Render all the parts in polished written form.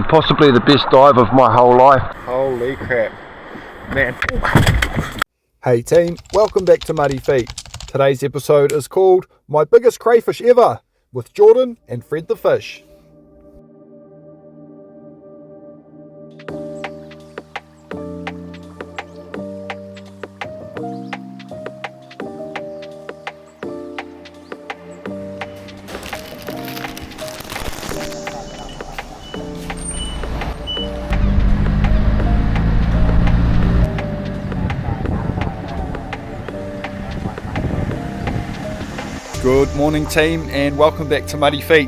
Possibly the best dive of my whole life. Holy crap, man. Hey team, welcome back to Muddy Feet. Today's episode is called My Biggest Crayfish Ever with Jordan and Fred the Fish. Good morning team and welcome back to Muddy Feet.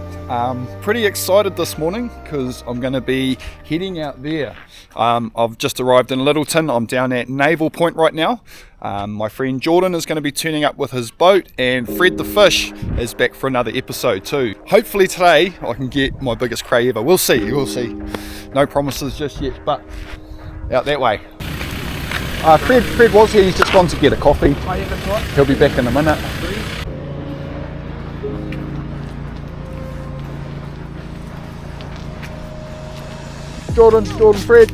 Pretty excited this morning because I'm going to be heading out there. I've just arrived in Littleton. I'm down at Naval Point right now. My friend Jordan is going to be turning up with his boat and Fred the Fish is back for another episode too. Hopefully today I can get my biggest cray ever. We'll see. No promises just yet, but out that way. Fred was here. He's just gone to get a coffee. He'll be back in a minute. Jordan, Fred.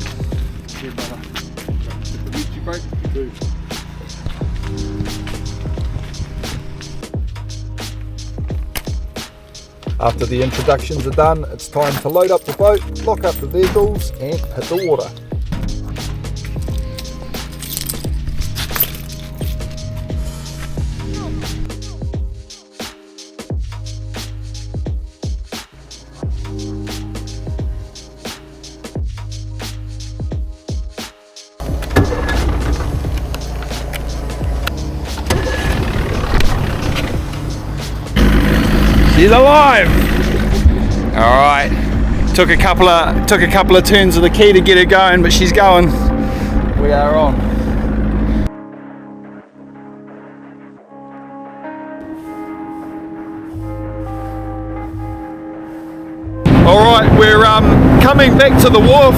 After the introductions are done, it's time to load up the boat, lock up the vehicles and hit the water. She's alive! Alright, took a couple of turns of the key to get her going, but she's going. We are on. Alright, we're coming back to the wharf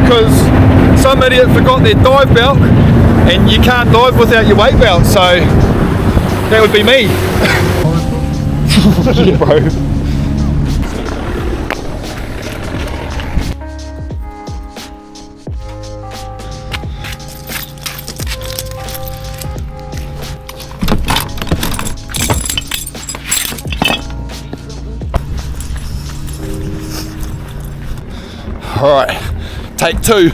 because some idiot forgot their dive belt and you can't dive without your weight belt, so that would be me. Yeah, bro. All right, take two.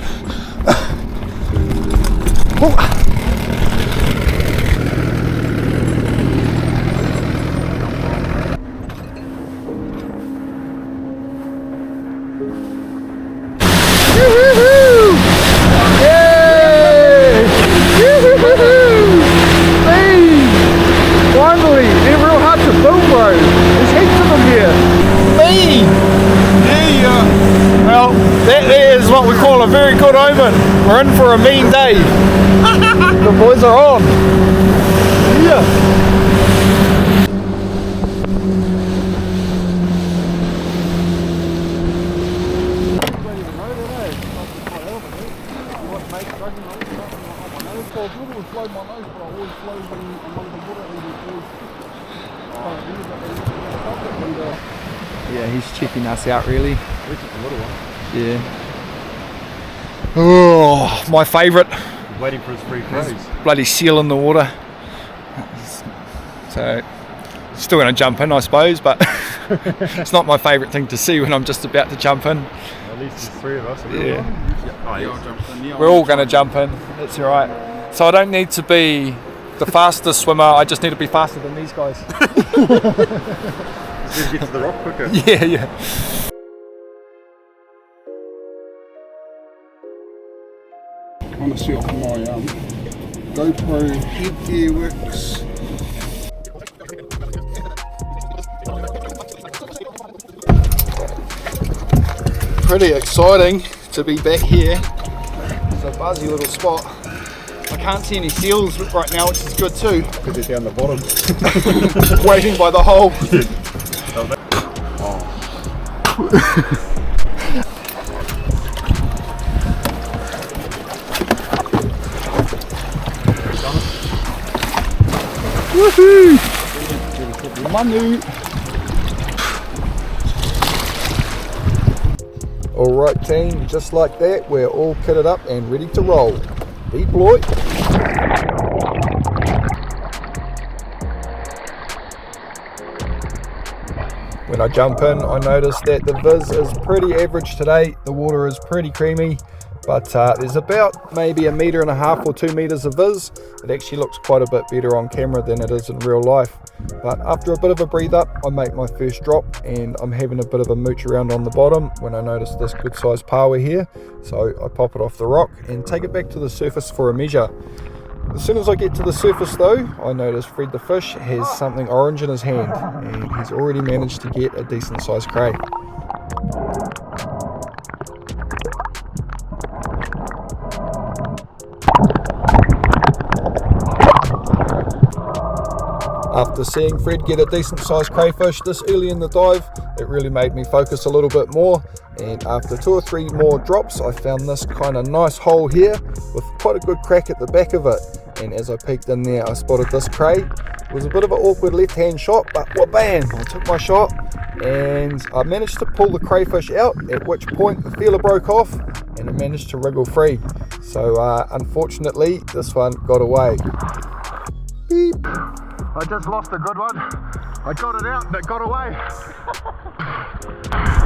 What we call a very good omen. We're in for a mean day. The boys are on. Yeah. Yeah, he's checking us out really. Yeah. Oh, my favourite. Waiting for his free cruise. Bloody seal in the water. So, still going to jump in, I suppose, but it's not my favourite thing to see when I'm just about to jump in. At least there's three of us. Yeah. We're all going to jump in. That's all right. So I don't need to be the fastest swimmer. I just need to be faster than these guys. Just need to get to the rock quicker. Yeah. I'm going to set off my GoPro headgear works. Pretty exciting to be back here. It's a buzzy little spot. I can't see any seals right now, which is good too. Because they're down the bottom. Waiting by the hole. Woohoo! Money! Alright team, just like that, we're all kitted up and ready to roll. Deploy! When I jump in, I notice that the viz is pretty average today. The water is pretty creamy, but there's about maybe 1.5 meters or 2 meters of viz. It actually looks quite a bit better on camera than it is in real life. But after a bit of a breathe up, I make my first drop, and I'm having a bit of a mooch around on the bottom when I notice this good sized paua here. So I pop it off the rock and take it back to the surface for a measure. As soon as I get to the surface though, I notice Fred the fish has something orange in his hand, and he's already managed to get a decent sized cray. After seeing Fred get a decent sized crayfish this early in the dive, it really made me focus a little bit more, and after 2 or 3 more drops I found this kind of nice hole here with quite a good crack at the back of it, and as I peeked in there I spotted this cray. It was a bit of an awkward left hand shot, but bam, I took my shot and I managed to pull the crayfish out, at which point the feeler broke off and it managed to wriggle free. So unfortunately this one got away. Beep. I just lost a good one. I got it out and it got away.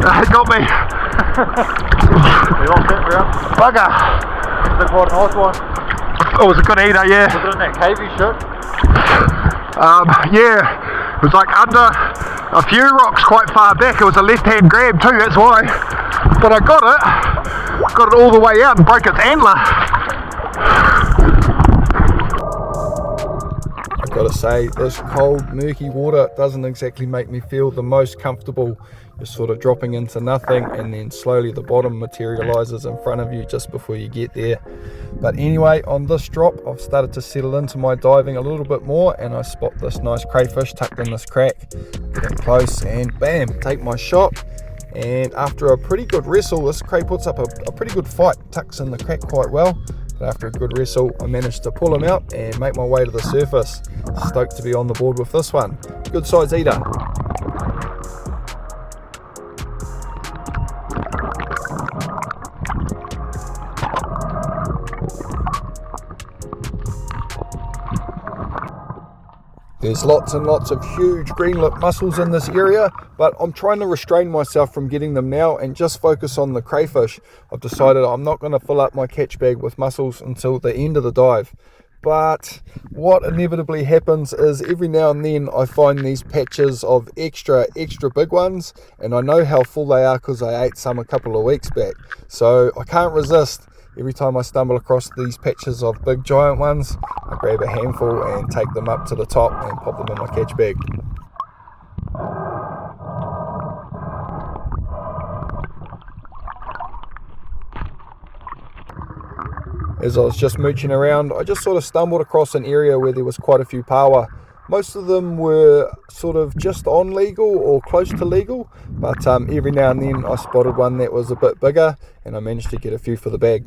It got me. We lost that round. Bugger. That's quite a nice one. It was a good eater, yeah. Was it in that cavey shit? Yeah. It was like under a few rocks quite far back. It was a left-hand grab too, that's why. But I got it all the way out and broke its antler. I've got to say, this cold, murky water doesn't exactly make me feel the most comfortable. You're sort of dropping into nothing, and then slowly the bottom materializes in front of you just before you get there. But anyway, on this drop, I've started to settle into my diving a little bit more, and I spot this nice crayfish tucked in this crack. Get in close and bam, take my shot. And after a pretty good wrestle, this cray puts up a pretty good fight, tucks in the crack quite well. But after a good wrestle, I managed to pull him out and make my way to the surface. Stoked to be on the board with this one. Good size eater. There's lots and lots of huge green lip mussels in this area, but I'm trying to restrain myself from getting them now and just focus on the crayfish. I've decided I'm not going to fill up my catch bag with mussels until the end of the dive. But what inevitably happens is every now and then I find these patches of extra big ones, and I know how full they are because I ate some a couple of weeks back. So I can't resist. Every time I stumble across these patches of big giant ones, I grab a handful and take them up to the top and pop them in my catch bag. As I was just mooching around, I just sort of stumbled across an area where there was quite a few paua. Most of them were sort of just on legal or close to legal, but every now and then I spotted one that was a bit bigger, and I managed to get a few for the bag.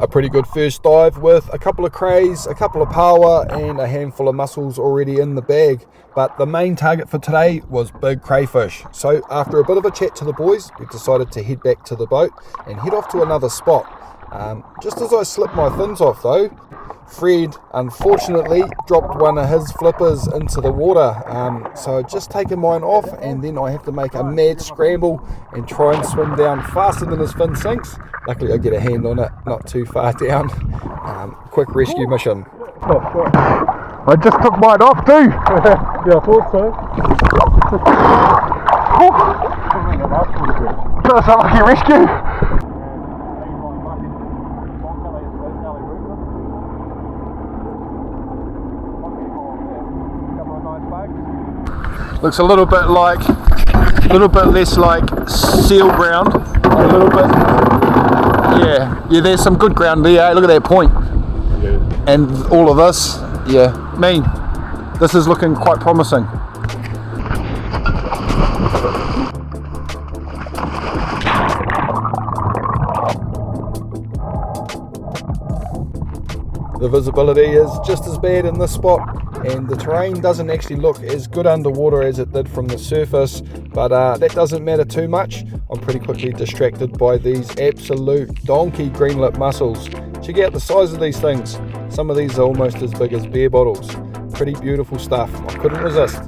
A pretty good first dive with a couple of crays, a couple of paua and a handful of mussels already in the bag. But the main target for today was big crayfish. So after a bit of a chat to the boys, we decided to head back to the boat and head off to another spot. Just as I slipped my fins off though, Fred unfortunately dropped one of his flippers into the water, so I've just taken mine off, and then I have to make a mad scramble and try and swim down faster than his fin sinks. Luckily I get a hand on it, not too far down. Quick rescue mission. I just took mine off too. Yeah, I thought so. That's a lucky rescue. Looks a little bit less like seal ground, a little bit. Yeah, there's some good ground there. Look at that point. Yeah. And all of this, this is looking quite promising. The visibility is just as bad in this spot, and the terrain doesn't actually look as good underwater as it did from the surface, but that doesn't matter too much. I'm pretty quickly distracted by these absolute donkey green lip mussels. Check out the size of these things. Some of these are almost as big as beer bottles. Pretty beautiful stuff. I couldn't resist.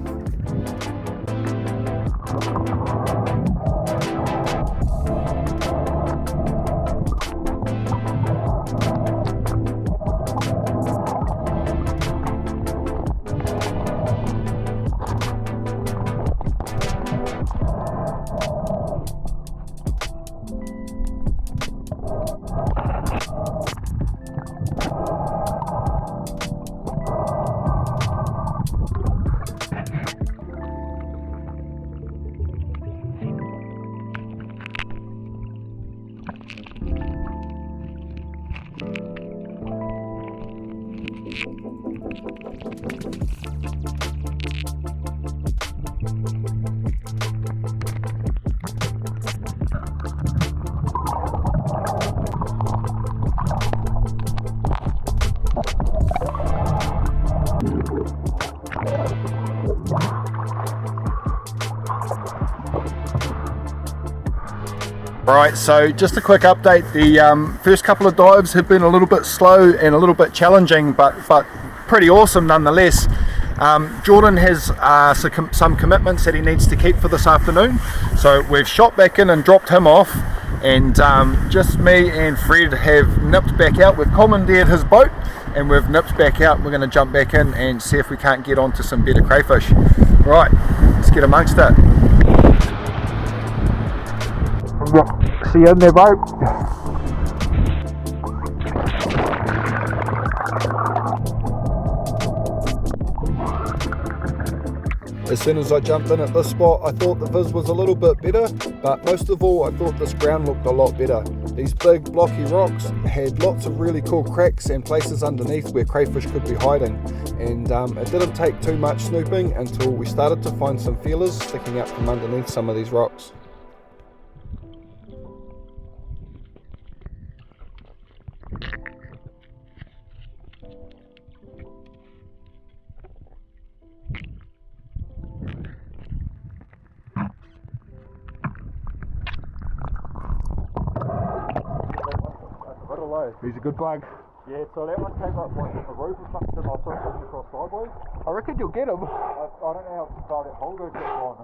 Right, so just a quick update. The first couple of dives have been a little bit slow and a little bit challenging, but pretty awesome nonetheless. Jordan has some commitments that he needs to keep for this afternoon, so we've shot back in and dropped him off, and just me and Fred have nipped back out. We've commandeered his boat and we've nipped back out. We're going to jump back in and see if we can't get onto some better crayfish. Right, let's get amongst it. See you in there, boat. As soon as I jumped in at this spot, I thought the viz was a little bit better, but most of all, I thought this ground looked a lot better. These big blocky rocks had lots of really cool cracks and places underneath where crayfish could be hiding, and it didn't take too much snooping until we started to find some feelers sticking up from underneath some of these rocks. He's a good bug. Yeah, so that one came up like a roof or something, and I saw it coming across sideways. I reckon you'll get him. I don't know how far that hole goes on.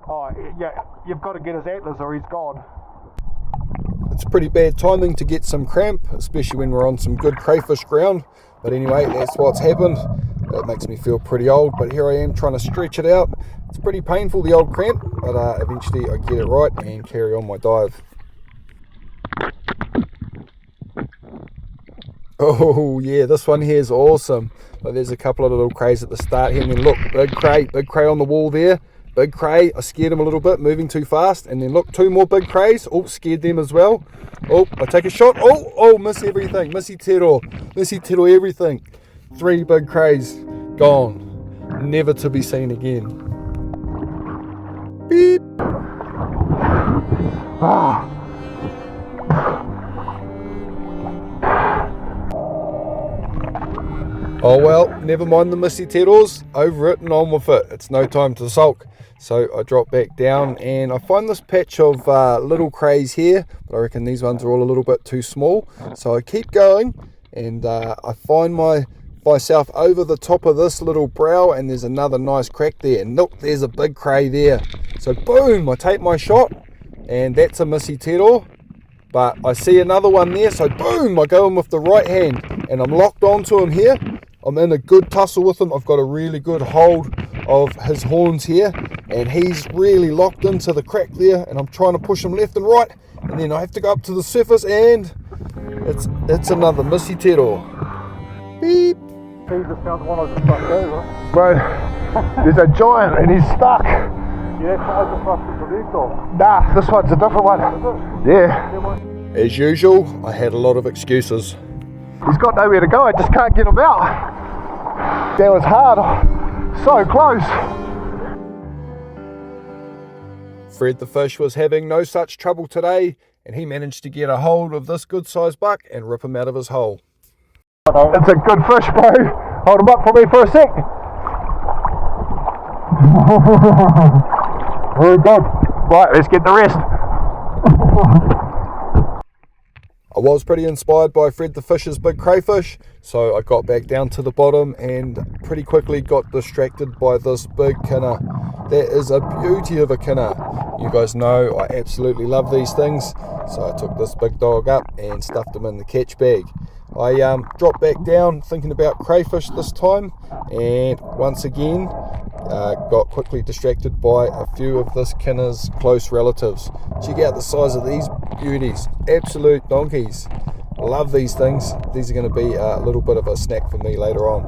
Oh, yeah, you've got to get his antlers or he's gone. It's pretty bad timing to get some cramp, especially when we're on some good crayfish ground. But anyway, that's what's happened. That makes me feel pretty old, but here I am trying to stretch it out. It's pretty painful, the old cramp, but eventually I get it right and carry on my dive. Oh yeah, this one here is awesome. But there's a couple of little crays at the start here, and then look, big cray on the wall there. Big cray, I scared him a little bit, moving too fast, and then look, two more big crays. Oh, scared them as well. Oh, I take a shot. Oh, miss everything. Missy tero everything. 3 big crays, gone. Never to be seen again. Beep. Ah. Oh well, never mind the missy teros, over it and on with it. It's no time to sulk. So I drop back down and I find this patch of little crays here, but I reckon these ones are all a little bit too small. So I keep going and I find myself over the top of this little brow, and there's another nice crack there. And look, there's a big cray there. So boom, I take my shot, and that's a missy tero. But I see another one there, so boom, I go in with the right hand, and I'm locked onto him here. I'm in a good tussle with him. I've got a really good hold of his horns here, and he's really locked into the crack there, and I'm trying to push him left and right, and then I have to go up to the surface, and it's another missy tero. Beep. He just found one I just fucked over. Bro, there's a giant and he's stuck. Yeah, I just fucked it for these all. Nah, this one's a different one. Yeah. As usual, I had a lot of excuses. He's got nowhere to go, I just can't get him out. That was hard. So close. Fred the fish was having no such trouble today, and he managed to get a hold of this good sized buck and rip him out of his hole. It's a good fish, bro. Hold him up for me for a sec. Very good. Right, let's get the rest. I was pretty inspired by Fred the fish's big crayfish, so I got back down to the bottom and pretty quickly got distracted by this big kinner. That is a beauty of a kinner. You guys know I absolutely love these things, so I took this big dog up and stuffed him in the catch bag. I dropped back down thinking about crayfish this time, and once again got quickly distracted by a few of this kinner's close relatives. Check out the size of these beauties, absolute donkeys. Love these things. These are going to be a little bit of a snack for me later on.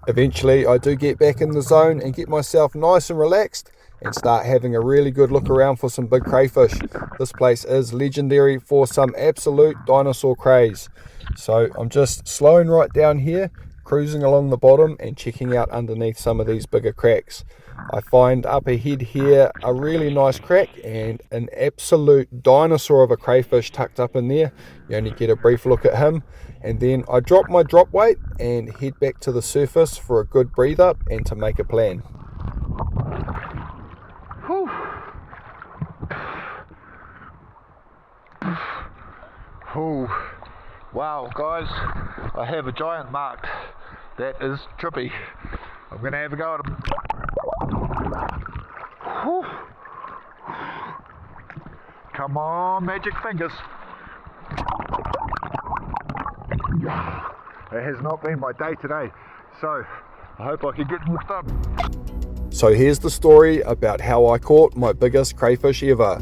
Eventually I do get back in the zone and get myself nice and relaxed and start having a really good look around for some big crayfish. This place is legendary for some absolute dinosaur crays. So I'm just slowing right down here, cruising along the bottom and checking out underneath some of these bigger cracks. I find up ahead here a really nice crack and an absolute dinosaur of a crayfish tucked up in there. You only get a brief look at him, and then I drop my drop weight and head back to the surface for a good breathe up and to make a plan. Whew. Oh, wow guys, I have a giant marked. That is trippy. I'm going to have a go at him. Whew. Come on, magic fingers. It has not been my day today, so I hope I can get this done. So here's the story about how I caught my biggest crayfish ever.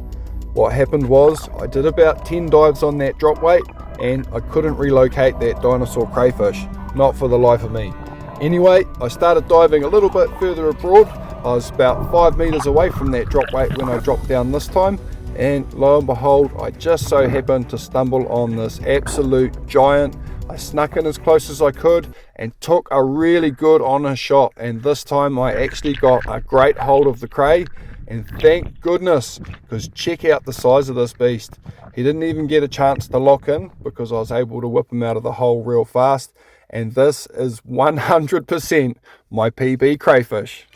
What happened was I did about 10 dives on that drop weight and I couldn't relocate that dinosaur crayfish, not for the life of me. Anyway, I started diving a little bit further abroad. I was about 5 meters away from that drop weight when I dropped down this time, and lo and behold, I just so happened to stumble on this absolute giant. I snuck in as close as I could and took a really good honest shot, and this time I actually got a great hold of the cray, and thank goodness, because check out the size of this beast. He didn't even get a chance to lock in because I was able to whip him out of the hole real fast, and this is 100% my PB crayfish.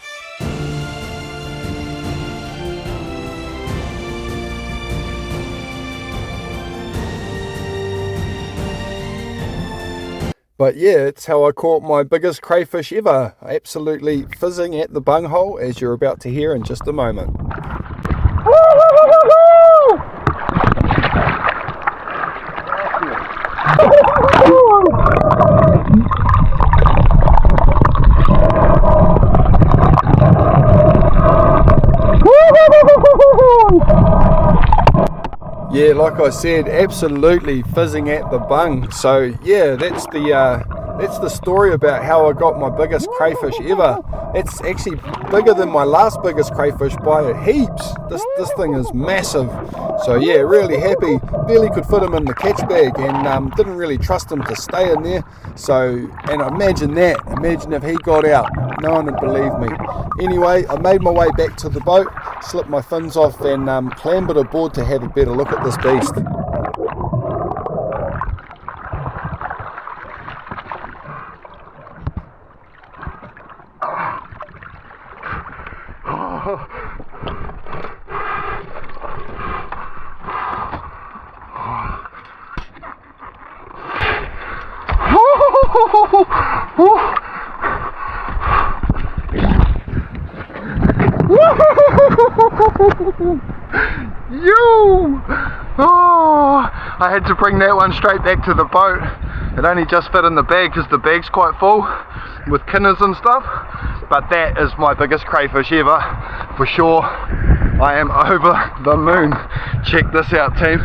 But yeah, it's how I caught my biggest crayfish ever, absolutely fizzing at the bunghole, as you're about to hear in just a moment. Yeah, like I said, absolutely fizzing at the bung. So yeah, that's the story about how I got my biggest crayfish ever. It's actually bigger than my last biggest crayfish by heaps. This thing is massive. So yeah, really happy. Barely could fit him in the catch bag, and didn't really trust him to stay in there. So, and imagine if he got out, no one would believe me. Anyway, I made my way back to the boat, slipped my fins off, and clambered aboard to have a better look at this beast. Oh, I had to bring that one straight back to the boat. It only just fit in the bag because the bag's quite full with kinners and stuff. But that is my biggest crayfish ever, for sure. I am over the moon. Check this out, team.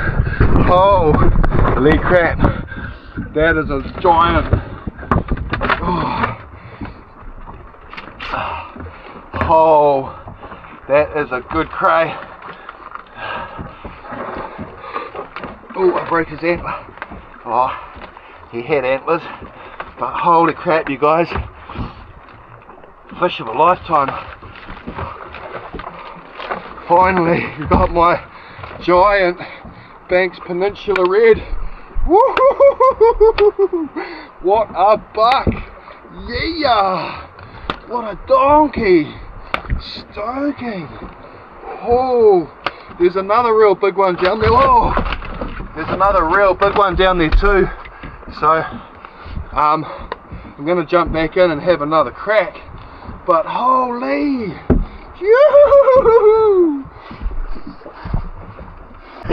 Holy crap. That is a giant. Oh, that is a good cray. Oh, I broke his antler. Oh, he had antlers, but holy crap, you guys. Fish of a lifetime. Finally got my giant Banks Peninsula red. Woo-hoo-hoo-hoo-hoo-hoo-hoo. What a buck! Yeah! What a donkey! Stoking! Oh, there's another real big one down there. Oh, there's another real big one down there too. So, I'm gonna jump back in and have another crack. But holy! Yoo-hoo-hoo-hoo-hoo.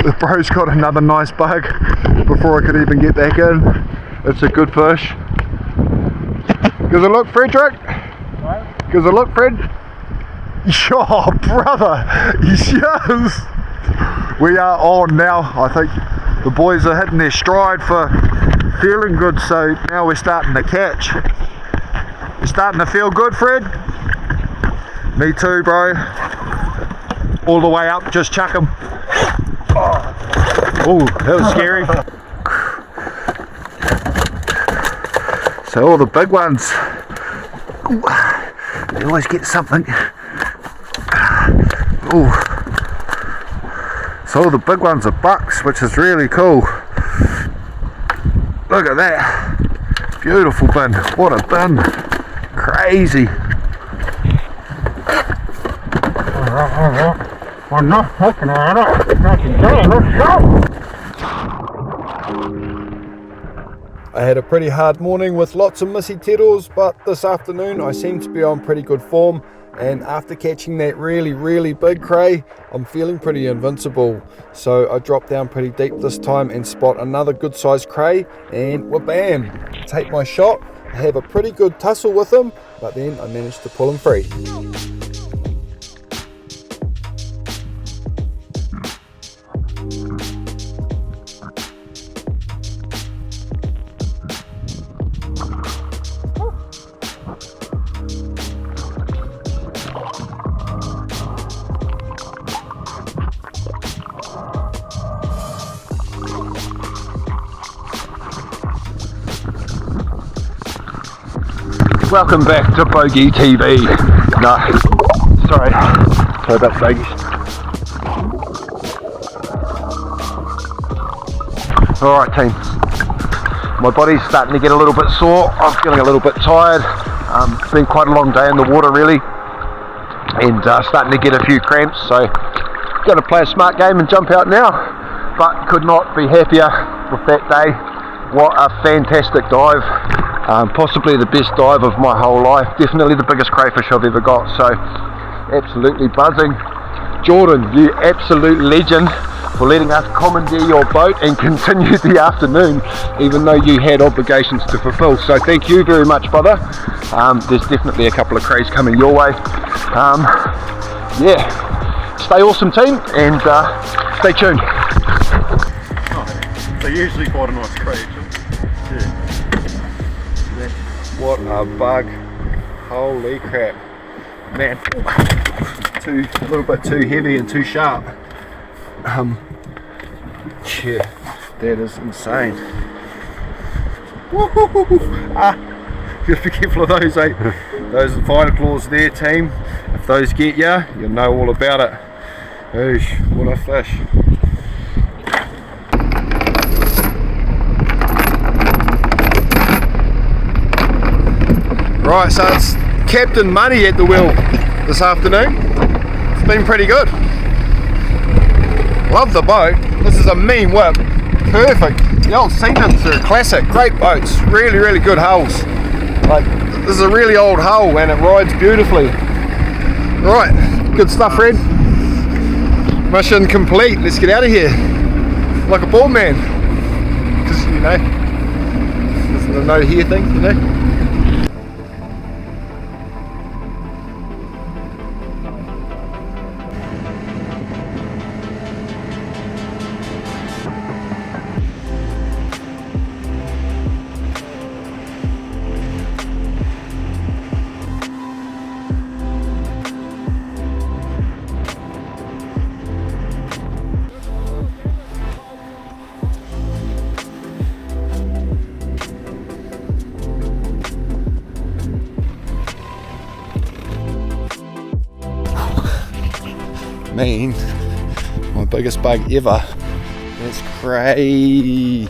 The bro's got another nice bug before I could even get back in. It's a good fish. Gives it a look, Frederick? What? Gives it a look, Fred? Oh, brother! Yes! We are on now. I think the boys are hitting their stride for feeling good, so now we're starting to catch. You're starting to feel good, Fred? Me too, bro. All the way up, just chuck them. Oh, that was scary. So all the big ones, they always get something. Oh, so all the big ones are bucks, which is really cool. Look at that, beautiful bin. What a bin, crazy. I'm not looking at it. Let's go. I had a pretty hard morning with lots of missy tettles, but this afternoon I seem to be on pretty good form, and after catching that really big cray, I'm feeling pretty invincible. So I dropped down pretty deep this time and spot another good sized cray, and bam, take my shot. I have a pretty good tussle with him, but then I managed to pull him free. Welcome back to Bogey TV. No, sorry about the bogeys. Alright team, my body's starting to get a little bit sore. I'm feeling a little bit tired. It's been quite a long day in the water really, and starting to get a few cramps, so going to play a smart game and jump out now, but could not be happier with that day. What a fantastic dive. Possibly the best dive of my whole life, definitely the biggest crayfish I've ever got, so absolutely buzzing. Jordan, you absolute legend for letting us commandeer your boat and continue the afternoon even though you had obligations to fulfill, so thank you very much, brother. There's definitely a couple of crays coming your way. Yeah, stay awesome team, and stay tuned. They're usually quite a nice cray. What a bug. Holy crap. Man, a little bit too heavy and too sharp. Yeah, that is insane. You have to be careful of those, eh? Those fighter claws there, team. If those get ya, you'll know all about it. Oosh, what a fish. Right, so it's Captain Money at the wheel this afternoon. It's been pretty good. Love the boat. This is a mean whip. Perfect. The old Seamans are a classic. Great boats. Really good hulls. Like, this is a really old hull and it rides beautifully. Right, good stuff, Fred. Mission complete. Let's get out of here. like a bald man. Because, you know, there's the no hair thing, you know. mean, my biggest bug ever. That's crazy.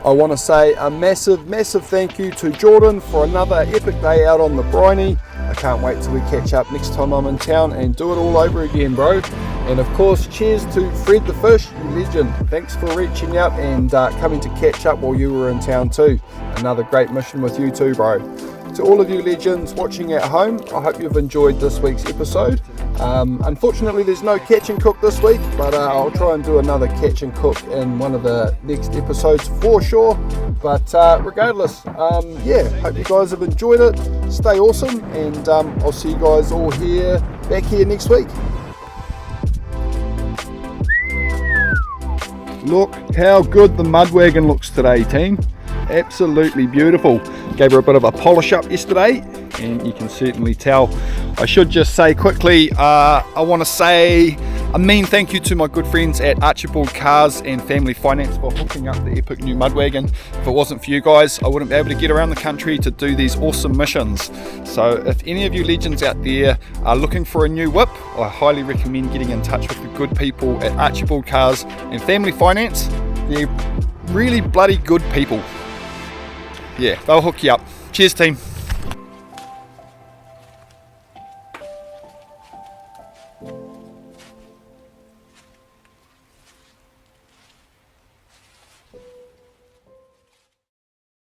I want to say a massive thank you to Jordan for another epic day out on the briny. I can't wait till we catch up next time I'm in town and do it all over again, bro. And of course, cheers to Fred the Fish, you legend. Thanks for reaching out and coming to catch up while you were in town too. Another great mission with you too, bro. To all of you legends watching at home, I hope you've enjoyed this week's episode. Unfortunately, there's no catch and cook this week, but I'll try and do another catch and cook in one of the next episodes for sure. But regardless, yeah, hope you guys have enjoyed it. Stay awesome, and I'll see you guys all back here next week. Look how good the mud wagon looks today, team. Absolutely beautiful. Gave her a bit of a polish up yesterday, and you can certainly tell. I should just say quickly, I want to say a mean thank you to my good friends at Archibald Cars and Family Finance for hooking up the epic new mud wagon. If it wasn't for you guys, I wouldn't be able to get around the country to do these awesome missions. So if any of you legends out there are looking for a new whip, I highly recommend getting in touch with the good people at Archibald Cars and Family Finance. They're really bloody good people. Yeah, they'll hook you up. Cheers, team.